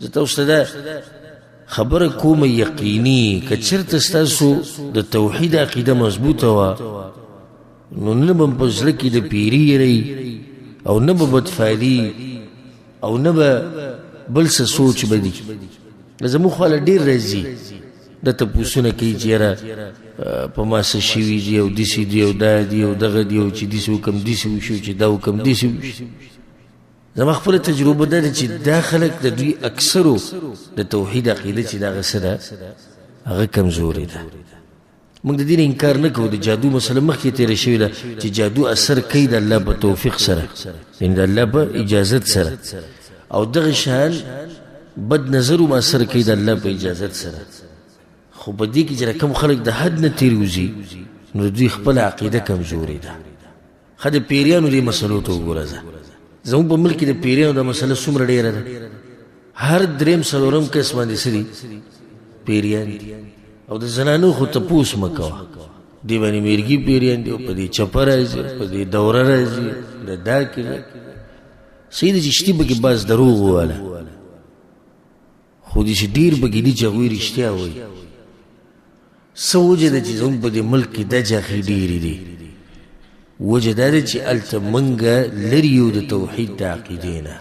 زه تاسو ته دا خبره کوم یقیني که چېرته ستاسو د توحید عقیده مضبوطه وه نو نه به په زړه کې د پیري یری او نه به بدفعلي او نه به بل څه سوچ به دي. زموږ خواله ډېر راځي دا تپوسونه کوي چې یاره په ما څه شوي دي او داسې دي او دا دي او دغه دي او چې داسې وکړم داسې وشو چې دا وکړم داسې وشو. زما خپله تجربه دا ده چې دا خلک د دوی اکثرو د توحید عقیده چې دغه څه ده هغه کمزورې ده. موږ د دې نه انکار نه کوو. د جادو مسله مخکې تېره شوې ده چې جادو اثر کوي د الله په توفیق سره، یعنې د الله په اجازت سره، او دغه شان بد نظر هم اثر کوي د الله په اجازت سره. خو په دې کې چې کوم خلک د حد نه تېر وځي نو دوی خپله عقیده کمزورې ده. ښه د پیریانو دې مسلو ته وګوره. زموږ په ملک کې د پیریانو دا مسله څومره ډېره ده. هر درېیم څلورم کس باندې څه دي؟ پیریان دي. او د زنانو خو تپوس مه کوه، دې باندې میرګي پیریان دي او په دې چپه راځي، په دې دوره راځي، د دا کې صحیح ده چې شتي پکې بعض دروغ وواله، خو داسې ډېر پکې دي چې هغوی رښتیا وایي. څه وجه ده چې زموږ په دې ملک کې دا جاخې ډېرې دي؟ وجه دا ده چې هلته موږ لرې یو د توحید د عقیدې نه.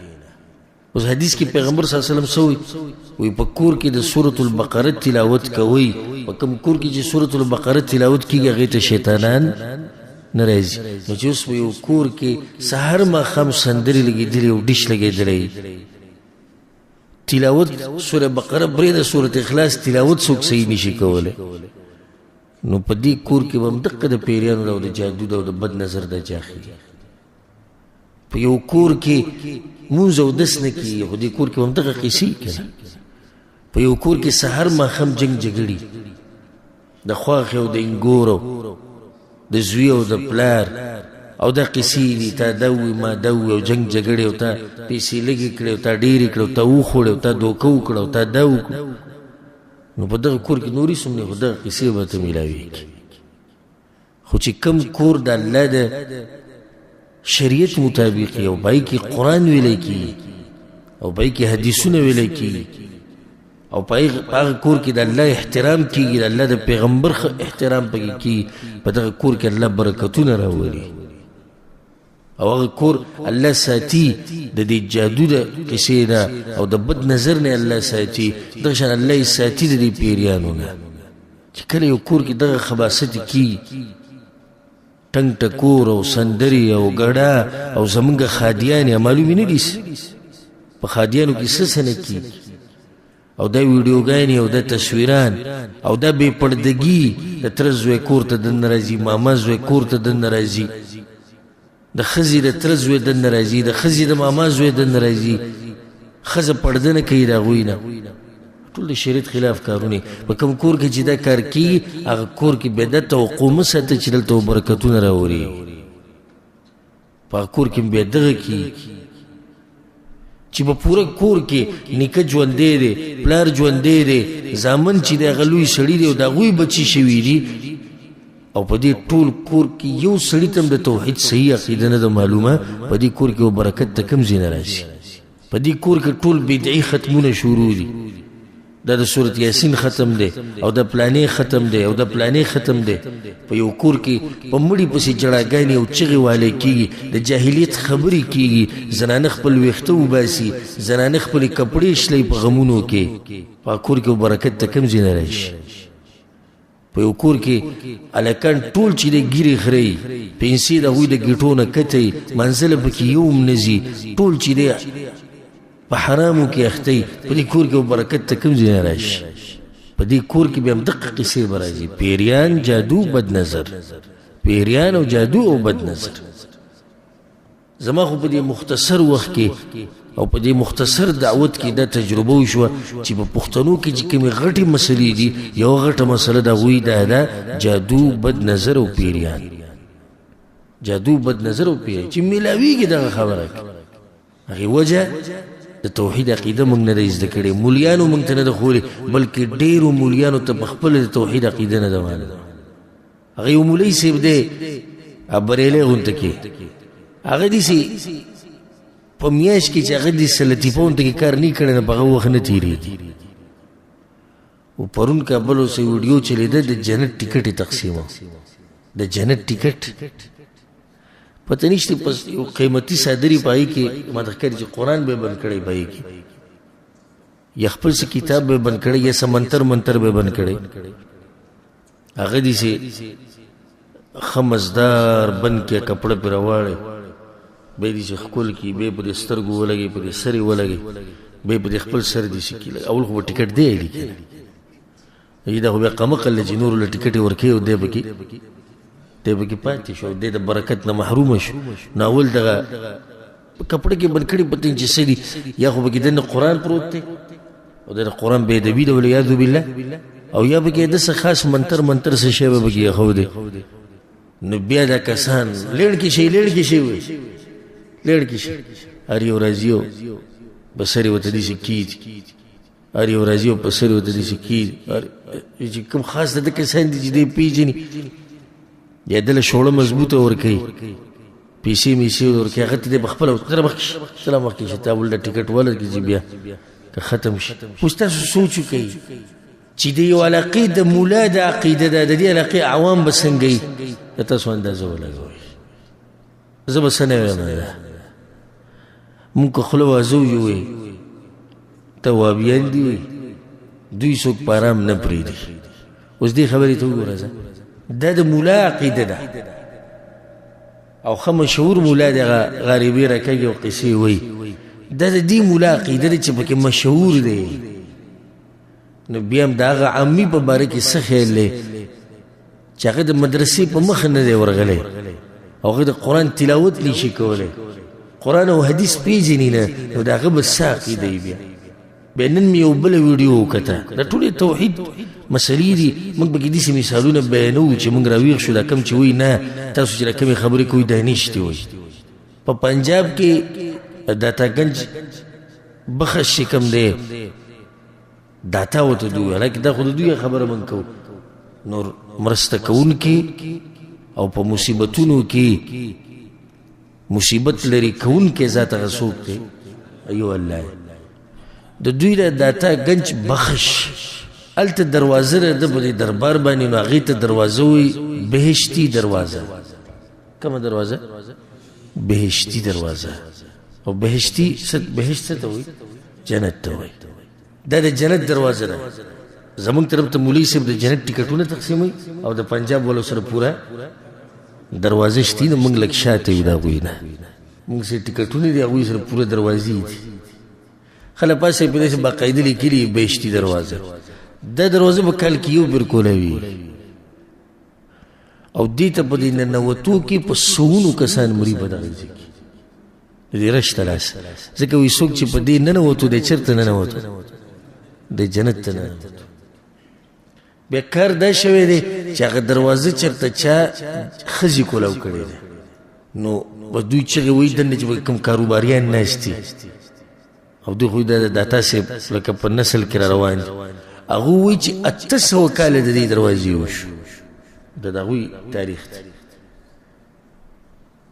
اوس حدیث کې پیغمبر صلی الله علیه وسلم څه وایي؟ په کور کې د سورة البقره تلاوت کوئ. په کوم کور کې چې سورة البقره تلاوت کېږي هغې ته شیطانان نه راځي. نو چې اوس په یو کور کې سهار ماښام سندرې لګېدلې او ډش لګېدلی تلاوت سوره بقره پرېږده، سورة اخلاص تلاوت څوک صحیح نشي کولی، نو په دې کور کې به هم دقه د پیریانو او د جادو او د بد نظر د جاخي. په یو کور کې مونځ او دس نه کېږي، خو دې کور کې به هم دغه قیسې که نه. په یو کور کې سهار ماښام جنګ جګړې د خواښې او د انګورو د زوی او د پلار او دا قیسې دي. تا دا ووي ما دا ووي او جنګ جګړې او تا پیسې لږې کړې او تا ډېرې کړې او تا وخوړې او تا دوکه وکړه او تا دا وکړه، نو په دغه کور کې نورې څومره خو دغه قیسې به ته میلاوېږي. خو چې کم کور د الله د شریعت مطابق او پای کې قرآن ویلی کېږي او پای کې حدیثونه ویلی کېږي او په هغه کور کې د الله احترام کېږي، د الله د پیغمبر احترام پکې کېږي، په دغه کور کې الله برکتونه راولي او هغه کور الله ساتي د دې جادو د قیسې نه او د بد نظر نه الله ساتي. دغه شان الله یې ساتي د دې پیریانو نه. چې کله یو کور کې دغه خباثت کېږي، ټنګ ټکور او سندرې او ګډا او زمونږ خادیانې معلومې نه دي په خادیانو کې څه څه نه کېږي، او دا ویډیوګانې او دا تصویران او دا بې پردګي. د تره زوی کور ته دننه راځي، ماما زوی کور ته دننه راځي، د ښځې د تره زوی دننه راځي، د ښځې د ماما زوی دننه راځي. ښځه پرده نه کوي د هغوی نه. ټول د شریعت خلاف کارونه. په کوم کور کې چې دا کار کېږي هغه کور کې بدعت او قومه ساته چې دلته برکتونه راوړي. په هغه کور کې بیا دغه کېږي چې په پوره کور کې نیکه ژوندی دی، پلار ژوندی دی، زامن چې دی هغه لوی سړي دی او د هغوی بچي شوي دي، او په دې ټول کور کې یو سړي ته هم د توحید صحیح عقیده نه ده معلومه. په دې کور کې برکت ته کوم ځای نه راشي. په دې کور کې ټول بدعي ختمونه شروع دي. دا د سورت یاسین ختم دی او د پلانې ختم دی او د پلانې ختم دی. په یو کور کې په مړي پسې جړاګانې او چغې والې کېږي، د جاهلیت خبرې کېږي، زنانه خپل ویښته وباسي، زنانه خپلې کپړې شلوي په غمونو کې. په کور کې برکت ته کوم ځای نه راشي. په یو کور کې هلکان ټول چې دی ګیرې خرئ، پنسې د هغوی د ګیټو نه کتی، منزله پکې یو هم نه ځي، ټول چې دی په حرامو کې اختی. په دې کور کې برکت ته کوم ځای نه راشي. په دې کور کې بیا هم دقه قیسې به راځي. پیریان، جادو، بد نظر. پیریان او جادو او بد نظر. زما خو په دې مختصر وخت کې او په دې مختصر دعوت کې دا تجربه وشوه چې په پښتنو کې چې کومې غټې مسلې دي، یو غټه مسله د هغوی دا ده جادو، بد نظر او پیریان. جادو، بد نظر او پیریان چې میلاویږي دغه خبره هغې وجه د توحید عقیده موږ نه ده زده کړې. مولیانو موږ ته نه ده ښولې، بلکې ډېرو مولیانو ته په خپله د توحید عقیده نه ده معلومه. هغه یو مولوي صاحب دی بریلی غونته کې، هغه داسې په میاشت کې چې هغه دې سلطیفون ته کې کار نه کړی نه په هغه وخت نه تېرېږي. و پرون کابل اوسې ویډیو چلېده د جنت ټکټ یې تقسیمه، د جنت ټکټ پته نشته، پس یو قیمتي صادري په هغې کې ما ته ښکاري چې قرآن به یې بند کړی په هغې کې، یا خپل څه کتاب به یې بند کړی، یا څه منتر به یې بند کړی. هغه داسې ښه مزدار بند کړي، کپړه پرې راواړی، بیا داسې ښکل کړي، بیا په دې سترګو ولګوي، په دې سر یې ولګوي، بیا په دې خپل سر داسې کړي. اول خو به ټکټ دی یې لیکلی، دا خو بیا قمقل دی چې نورو له ټکټ یې ورکوي او دی پکې پاتې شو، دی د برکت نه محرومه شو. نو اول دغه کپړه کې بند کړي، پته چې څه دي، یا خو پکې دننه قرآن پروت دی او د قرآن بې ادبي ده والعیاذ بالله، او یا پکې داسې خاص منتر څه شی به پکې ایښودی. نو بیا دا کسان لیړ کې شي وایي، لیړ کې شي، هر یو راځي او په سر یې ورته داسې کېږي، هر یو راځي او په سر یې ورته داسې کېږي، چې کوم خاص د ده کسان دي چې دی پېژني، یا دله شوړه مضبوطه ورکوي، پیسې میسې ورکوي، هغه ته دی په خپله سلام مخکې شي، تا ولته ټکټ ولګي چې بیا که ختم شي. اوس تاسو سوچ وکئ چې د یو علاقې د ملا د عقیده ده، د دې علاقې عوام به څنګه وي، د تاسو اندازه ولګوئ. زه به څه نه وایم، مونږ که خوله وازه ویوئ ته وابیان دي وي، دوی څوک په ارام نه پرېږدي. اوس دې خبرې ته وګوره، دا د ملا عقیده ده، او ښه مشهور ملا دی، هغه غریبې راکږي او قصې وایي، دا د دې ملا عقیده دی چې پکې مشهور دی. نو بیا هم د هغه عامي په باره کې څه خیال دی چې هغه د مدرسې په مخ نه دی ورغلی، او هغه د قرآن تلاوت نه شي کولی، قرآن او حدیث پېژني نه، نو د هغه به څه عقیده وي. بیا نن مې یو بله ویډیو وکته، دا ټولې توحید مسلې دي، موږ پکې داسې مثالونه بیانوو چې موږ راویښ شو، دا کم چې وایي نه تاسو چې دا کمې خبرې کوئ دا نشتې وایي. په پنجاب کې داتا گنج بخش چې کوم دی داتا ورته دوی، حالانکې دا خو د دوی خبره موږ کوو، نور مرسته کوونکي او په مصیبتونو کې مصیبت لري کوونکي ذات هغه څوک دی، ایو الله، د دوی د داتا گنج بخش هلته دروازه ده په دې دربار باندې، نو هغې ته دروازه وایي بهشتي دروازه. کومه دروازه؟ بهشتي دروازه. او بهشتي بهشت څه ته وایي؟ جنت ته وایي. دا د جنت دروازه ده. زمونږ طرف ته مولوي صاحب د جنت ټکټونه تقسیموي، او د پنجاب والو سره پوره دروازه شتي، نو موږ لږ شاته یو د هغوی نه، موږ سره ټکټونه دي، هغوی سره پوره دروازې دي. خلک پاسه یې په داسې باقاعده لیکلي بهشتي دروازه. دا دروازه به کال کې یو برکوله وي، او دې ته په دې ننوتو کې په سوونو کسان مري په دغه ځای کې د دې رش تلاس، ځکه وایي څوک چې په دې ننوتو دی چېرته ننوتو؟ د جنت ته ننوتو. بیا کار دا شوی دی چې هغه دروازه چېرته چا ښځې کولاو کړې ده، نو په دوی چغې وایي دننه چې کوم کاروباریان ناست دي، او دوی خو د داتا صاحب لکه په نسل کې را روان دي، هغه وایي چې 800 کاله د دې دروازې وشو، د هغوی تاریخ دی.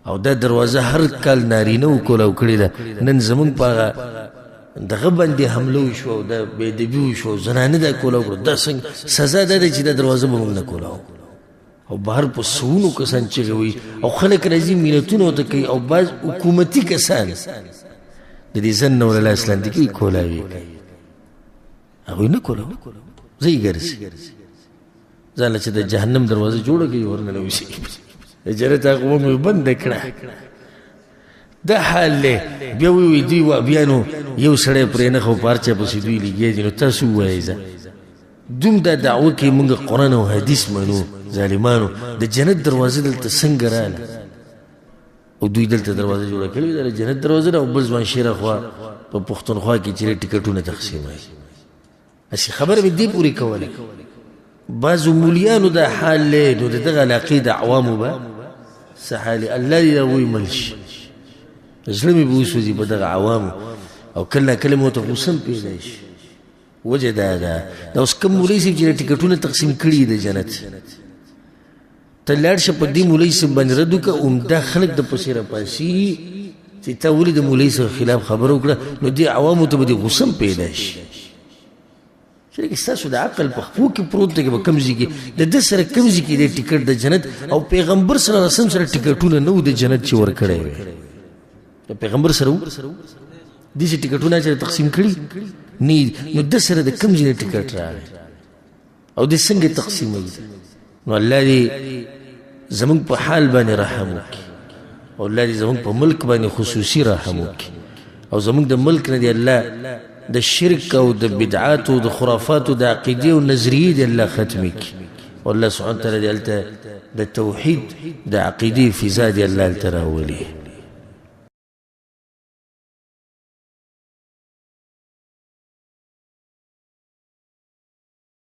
او دا دروازه هر کال نارینه و کولاو کړې ده. نن زمونږ په هغه دغه باندې حمله وشوه او دا بې ادبي وشوه، زنانه دا کولاو کړو. دا څنګه سزا دا ده چې دا دروازه به موږ نه کولاو، او بهر په سوونو کسان چغې وایي، او خلک راځي مینتونه ورته کوي، او بعض حکومتي کسان د دې زن نه ور لاس لاندې کوي، کولاوي کوي، هغوی نه کولاو، ځای ګرځي ځان له چې د جهنم دروازه جوړه کړي ورننوځي، د جنت هغه مې بنده کړه. دا حال دی. بیا وایي دوی وابیانو یو سړی پرې نه خو پارچه پسې دوی لګېږي، نو تاسو ووایئ ځه دوم دا دعوه کوي موږ قرآن او حدیث منو، ظالمانو د جنت دروازه دلته څنګه راله، او دوی دلته دروازه جوړه کړې ده د جنت دروازه ده، او بل ځوان شیره خوا په پښتونخوا کې چې ټکټونه تقسیموي. هسې خبره مې دې پورې کوله. بعضو مولیانو دا حال دی، نو د دغه علاقې د عوامو به څه حال دی، الله دې هغوی مل شي. زړه مې به وسوځي په دغه عوامو، او کله کله مو ته غوسه هم پیدا شي. وجه دا ده، دا اوس کوم مولوي صاحب چې ټکټونه تقسیم کړي د جنت، ته لاړ شه په دې مولوي صاحب باندې رد وکړه، عمده خلک د پسې راپاسي چې چې تا ولې د مولوي سره خلاف خبره وکړه نو دې عوامو ته به دې غوسه پیدا شي چې ستاسو د عقل په خپو کې پروت دی که به کوم ځای کې د ده سره کوم ځای کې دی ټکټ د جنت او پیغمبر صلی الله علیه وسلم سره ټکټونه نه وو د جنت چې ورکړی وی د پیغمبر سره وو داسې ټکټونه چې تقسیم کړي نه نو ده سره د کوم ځای نه ټکټ راغی او دې څنګه تقسیموي نو الله دې زمونږ په حال باندې رحم وکړي او الله دې زمونږ په ملک باندې خصوصي رحم وکړي او زمونږ د ملک نه دې الله د شرک او د بدعات او د خرافات او د عقیدې او نظریې دې الله ختم کړي او الله سبحانه وتعالی دې هلته د توحید د عقیدې فضا دې الله هلته راولي